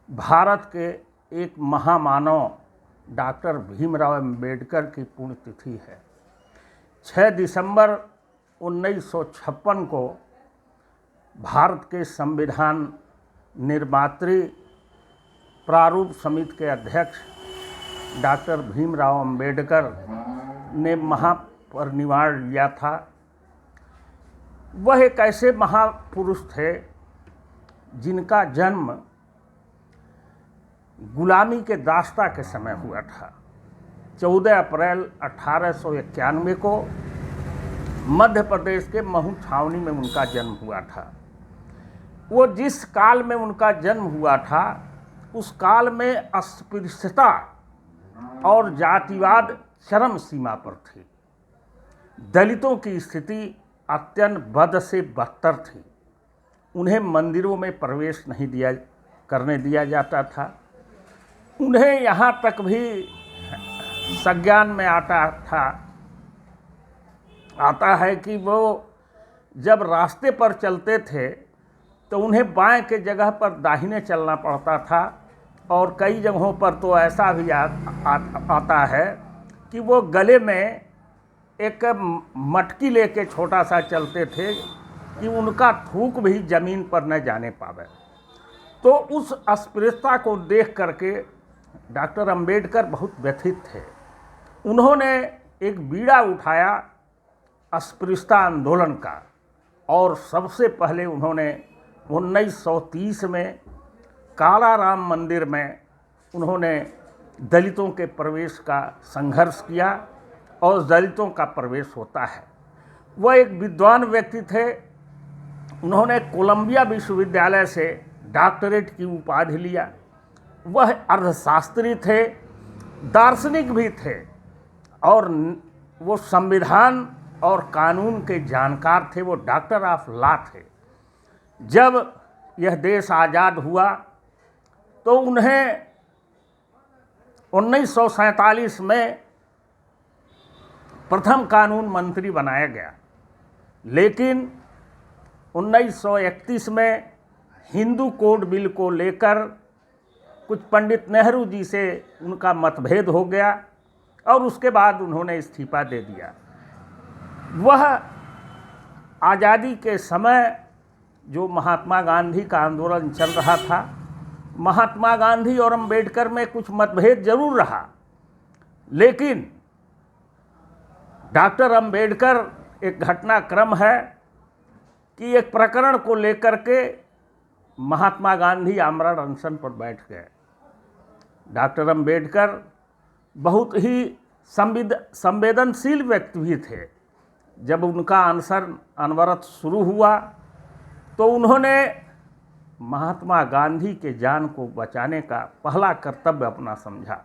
भारत के एक महामानव डॉक्टर भीमराव अंबेडकर की पुण्यतिथि है। 6 दिसंबर 1956 को भारत के संविधान निर्मात्री प्रारूप समिति के अध्यक्ष डॉक्टर भीमराव अंबेडकर ने महापरिनिर्वाण लिया था। वह एक ऐसे महापुरुष थे जिनका जन्म गुलामी के दास्ता के समय हुआ था। 14 अप्रैल 1891 को मध्य प्रदेश के महू छावनी में उनका जन्म हुआ था। वो जिस काल में उनका जन्म हुआ था उस काल में अस्पृश्यता और जातिवाद चरम सीमा पर थी। दलितों की स्थिति अत्यंत बद से बदतर थी। उन्हें मंदिरों में प्रवेश नहीं करने दिया जाता था। उन्हें यहाँ तक भी संज्ञान में आता है कि वो जब रास्ते पर चलते थे तो उन्हें बाएं के जगह पर दाहिने चलना पड़ता था। और कई जगहों पर तो ऐसा भी आता है कि वो गले में एक मटकी लेके छोटा सा चलते थे कि उनका थूक भी ज़मीन पर न जाने पावे। तो उस अस्पृश्यता को देख करके डॉक्टर अंबेडकर बहुत व्यथित थे। उन्होंने एक बीड़ा उठाया अस्पृश्यता आंदोलन का और सबसे पहले उन्होंने 1930 में कालाराम मंदिर में उन्होंने दलितों के प्रवेश का संघर्ष किया और दलितों का प्रवेश होता है। वह एक विद्वान व्यक्ति थे। उन्होंने कोलंबिया विश्वविद्यालय से डॉक्टरेट की उपाधि लिया। वह अर्थशास्त्री थे, दार्शनिक भी थे और वो संविधान और कानून के जानकार थे। वो डॉक्टर ऑफ लॉ थे। जब यह देश आज़ाद हुआ तो उन्हें 1947 में प्रथम कानून मंत्री बनाया गया, लेकिन 1931 में हिंदू कोड बिल को लेकर कुछ पंडित नेहरू जी से उनका मतभेद हो गया और उसके बाद उन्होंने इस्तीफा दे दिया। वह आज़ादी के समय जो महात्मा गांधी का आंदोलन चल रहा था, महात्मा गांधी और अंबेडकर में कुछ मतभेद जरूर रहा, लेकिन डॉक्टर अंबेडकर एक घटनाक्रम है कि एक प्रकरण को लेकर के महात्मा गांधी आमरण अनशन पर बैठ गए। डॉक्टर अंबेडकर बहुत ही संवेदनशील व्यक्ति भी थे। जब उनका अनशन अनवरत शुरू हुआ तो उन्होंने महात्मा गांधी के जान को बचाने का पहला कर्तव्य अपना समझा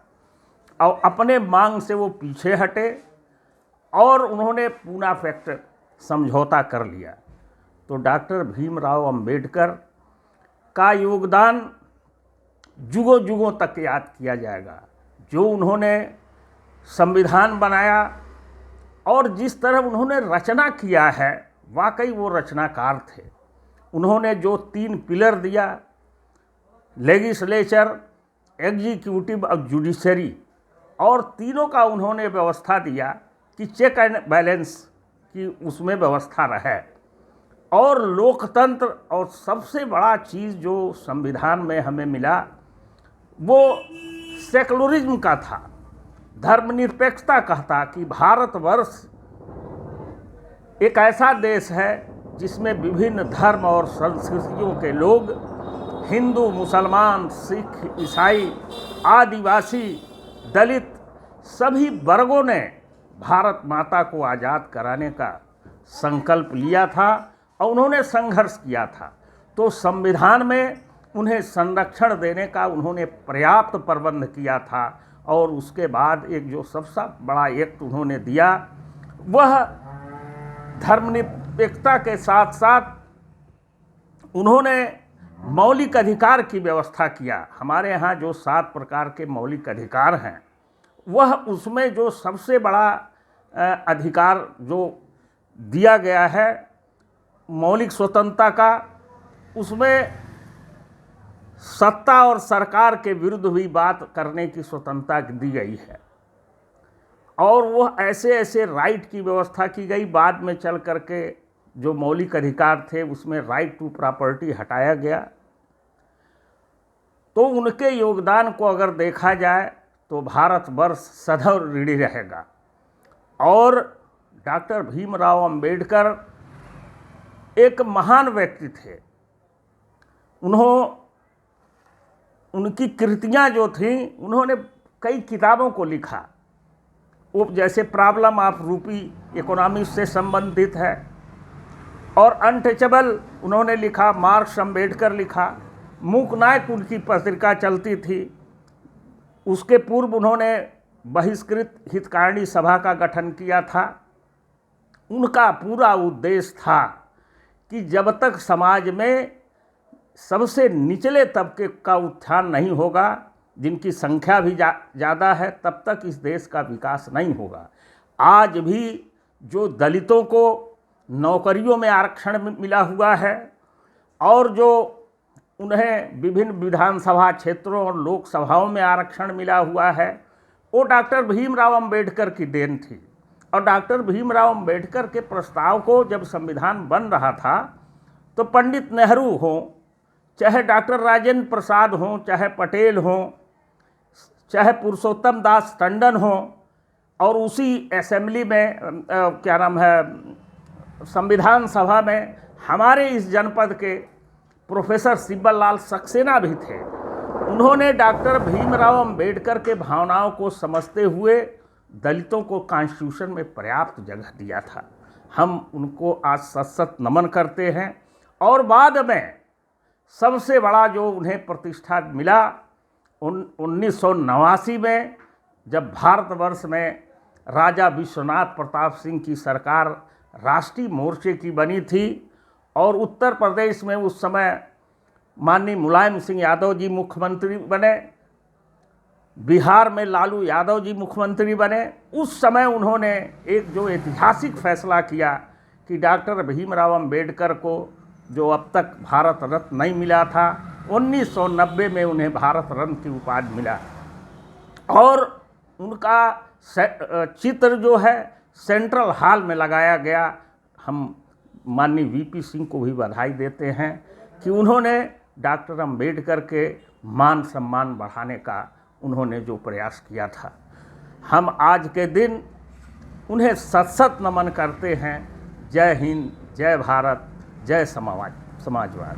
और अपने मांग से वो पीछे हटे और उन्होंने पूना फैक्ट समझौता कर लिया। तो डॉक्टर भीमराव अंबेडकर का योगदान जुगों जुगों तक याद किया जाएगा। जो उन्होंने संविधान बनाया और जिस तरह उन्होंने रचना किया है, वाकई वो रचनाकार थे। उन्होंने जो 3 पिलर दिया, लेजिस्लेचर, एग्जीक्यूटिव और जुडिशरी, और तीनों का उन्होंने व्यवस्था दिया कि चेक एंड बैलेंस की उसमें व्यवस्था रहे और लोकतंत्र। और सबसे बड़ा चीज़ जो संविधान में हमें मिला वो सेकुलरिज्म का था, धर्मनिरपेक्षता का था कि भारतवर्ष एक ऐसा देश है जिसमें विभिन्न धर्म और संस्कृतियों के लोग, हिंदू, मुसलमान, सिख, ईसाई, आदिवासी, दलित, सभी वर्गों ने भारत माता को आज़ाद कराने का संकल्प लिया था और उन्होंने संघर्ष किया था। तो संविधान में उन्हें संरक्षण देने का उन्होंने पर्याप्त प्रबंध किया था। और उसके बाद एक जो सबसे बड़ा एक्ट उन्होंने दिया वह धर्मनिरपेक्षता के साथ साथ उन्होंने मौलिक अधिकार की व्यवस्था किया। हमारे यहाँ जो 7 प्रकार के मौलिक अधिकार हैं, वह उसमें जो सबसे बड़ा अधिकार जो दिया गया है मौलिक स्वतंत्रता का, उसमें सत्ता और सरकार के विरुद्ध भी बात करने की स्वतंत्रता दी गई है, और वह ऐसे ऐसे राइट की व्यवस्था की गई। बाद में चल करके जो मौलिक अधिकार थे उसमें राइट टू प्रॉपर्टी हटाया गया। तो उनके योगदान को अगर देखा जाए तो भारतवर्ष सदैव ऋणी रहेगा। और डॉक्टर भीमराव अंबेडकर एक महान व्यक्ति थे। उनकी कृतियां जो थीं, उन्होंने कई किताबों को लिखा। वो जैसे प्रॉब्लम ऑफ रूपी इकोनॉमिक्स से संबंधित है, और अनटचेबल उन्होंने लिखा, मार्क्स अम्बेडकर लिखा, मूक नायक उनकी पत्रिका चलती थी। उसके पूर्व उन्होंने बहिष्कृत हितकारिणी सभा का गठन किया था। उनका पूरा उद्देश्य था कि जब तक समाज में सबसे निचले तबके का उत्थान नहीं होगा, जिनकी संख्या भी ज़्यादा है, तब तक इस देश का विकास नहीं होगा। आज भी जो दलितों को नौकरियों में आरक्षण मिला हुआ है, और जो उन्हें विभिन्न विधानसभा क्षेत्रों और लोकसभाओं में आरक्षण मिला हुआ है, वो डॉक्टर भीमराव अंबेडकर की देन थी। और डॉक्टर भीमराव अंबेडकर के प्रस्ताव को जब संविधान बन रहा था, तो पंडित नेहरू हों, चाहे डॉक्टर राजेंद्र प्रसाद हों, चाहे पटेल हों, चाहे पुरुषोत्तम दास टंडन हों, और उसी असेंबली में क्या नाम है, संविधान सभा में हमारे इस जनपद के प्रोफेसर सिब्बल लाल सक्सेना भी थे। उन्होंने डॉक्टर भीमराव अंबेडकर के भावनाओं को समझते हुए दलितों को कॉन्स्टिट्यूशन में पर्याप्त जगह दिया था। हम उनको आज सत नमन करते हैं। और बाद में सबसे बड़ा जो उन्हें प्रतिष्ठा मिला 1989 में, जब भारतवर्ष में राजा विश्वनाथ प्रताप सिंह की सरकार राष्ट्रीय मोर्चे की बनी थी, और उत्तर प्रदेश में उस समय माननीय मुलायम सिंह यादव जी मुख्यमंत्री बने, बिहार में लालू यादव जी मुख्यमंत्री बने। उस समय उन्होंने एक जो ऐतिहासिक फैसला किया कि डॉक्टर भीमराव अंबेडकर को जो अब तक भारत रत्न नहीं मिला था, 1990 में उन्हें भारत रत्न की उपाधि मिला। और उनका चित्र जो है सेंट्रल हॉल में लगाया गया। हम माननीय वीपी सिंह को भी बधाई देते हैं कि उन्होंने डॉक्टर अंबेडकर के मान सम्मान बढ़ाने का उन्होंने जो प्रयास किया था। हम आज के दिन उन्हें सत नमन करते हैं। जय हिंद, जय भारत, जय समाजवाद।